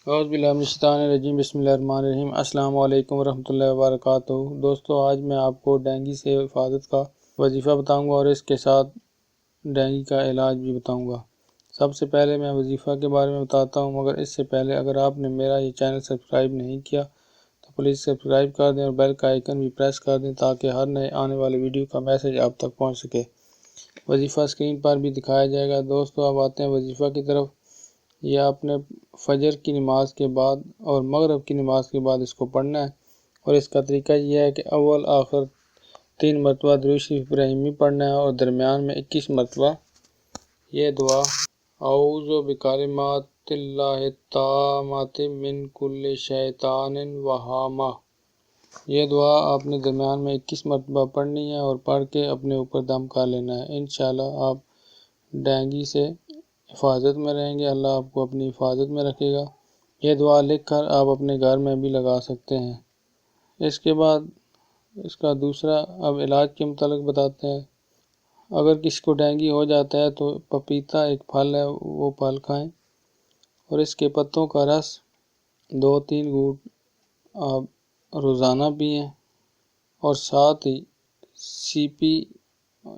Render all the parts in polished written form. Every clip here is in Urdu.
اعوذ باللہ من الشیطان الرجیم، بسم اللہ الرحمن الرحیم۔ السلام علیکم ورحمۃ اللہ وبرکاتہ۔ دوستو، آج میں آپ کو ڈینگی سے حفاظت کا وظیفہ بتاؤں گا اور اس کے ساتھ ڈینگی کا علاج بھی بتاؤں گا۔ سب سے پہلے میں وظیفہ کے بارے میں بتاتا ہوں، مگر اس سے پہلے اگر آپ نے میرا یہ چینل سبسکرائب نہیں کیا تو پلیز سبسکرائب کر دیں اور بیل کا آئیکن بھی پریس کر دیں تاکہ ہر نئے آنے والے ویڈیو کا میسج آپ تک پہنچ سکے۔ وظیفہ اسکرین پر بھی دکھایا جائے گا۔ دوستو، اب آتے ہیں وظیفہ کی طرف۔ یہ آپ نے فجر کی نماز کے بعد اور مغرب کی نماز کے بعد اس کو پڑھنا ہے، اور اس کا طریقہ یہ ہے کہ اول آخر 3 مرتبہ درود شریف ابراہیمی پڑھنا ہے اور درمیان میں 21 مرتبہ یہ دعا اعوذ بکلمات اللہ التامات من کل شیطان وہامہ، یہ دعا آپ نے درمیان میں 21 مرتبہ پڑھنی ہے اور پڑھ کے اپنے اوپر دم کر لینا ہے۔ انشاءاللہ آپ ڈینگی سے حفاظت میں رہیں گے، اللہ آپ کو اپنی حفاظت میں رکھے گا۔ یہ دعا لکھ کر آپ اپنے گھر میں بھی لگا سکتے ہیں۔ اس کے بعد اس کا دوسرا اب علاج کے متعلق بتاتے ہیں۔ اگر کسی کو ڈینگی ہو جاتا ہے تو پپیتا ایک پھل ہے، وہ پھل کھائیں اور اس کے پتوں کا رس 2-3 گھونٹ آپ روزانہ پئیں، اور ساتھ ہی سی پی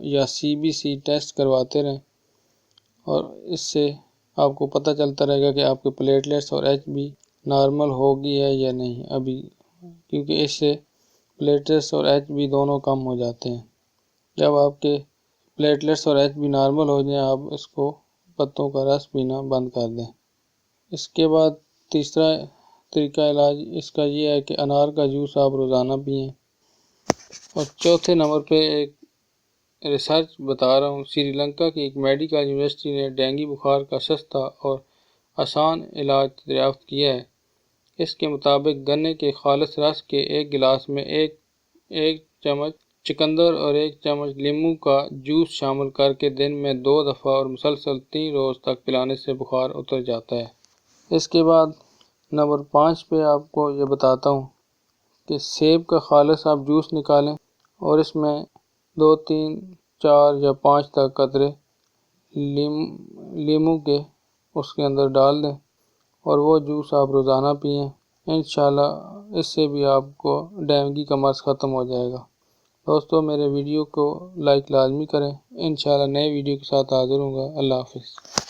یا CBC ٹیسٹ کرواتے رہیں، اور اس سے آپ کو پتہ چلتا رہے گا کہ آپ کے پلیٹلیٹس اور HB نارمل ہوگی ہے یا نہیں ابھی، کیونکہ اس سے پلیٹلیٹس اور HB دونوں کم ہو جاتے ہیں۔ جب آپ کے پلیٹلیٹس اور HB نارمل ہو جائیں، آپ اس کو پتوں کا رس پینا بند کر دیں۔ اس کے بعد تیسرا طریقہ علاج اس کا یہ ہے کہ انار کا جوس آپ روزانہ پئیں۔ اور چوتھے نمبر پہ ایک ریسرچ بتا رہا ہوں۔ سری لنکا کی ایک میڈیکل یونیورسٹی نے ڈینگی بخار کا سستا اور آسان علاج دریافت کیا ہے۔ اس کے مطابق گنے کے خالص رس کے 1 گلاس میں ایک چمچ چقندر اور 1 چمچ لیموں کا جوس شامل کر کے دن میں 2 دفعہ اور مسلسل 3 روز تک پلانے سے بخار اتر جاتا ہے۔ اس کے بعد نمبر 5 پہ آپ کو یہ بتاتا ہوں کہ سیب کا خالص آپ جوس نکالیں اور اس میں 2, 3, 4 یا 5 تک قطرے لیموں کے اس کے اندر ڈال دیں اور وہ جوس آپ روزانہ پئیں۔ انشاءاللہ اس سے بھی آپ کو ڈینگی کا مرض ختم ہو جائے گا۔ دوستو، میرے ویڈیو کو لائک لازمی کریں۔ انشاءاللہ نئے ویڈیو کے ساتھ حاضر ہوں گا۔ اللہ حافظ۔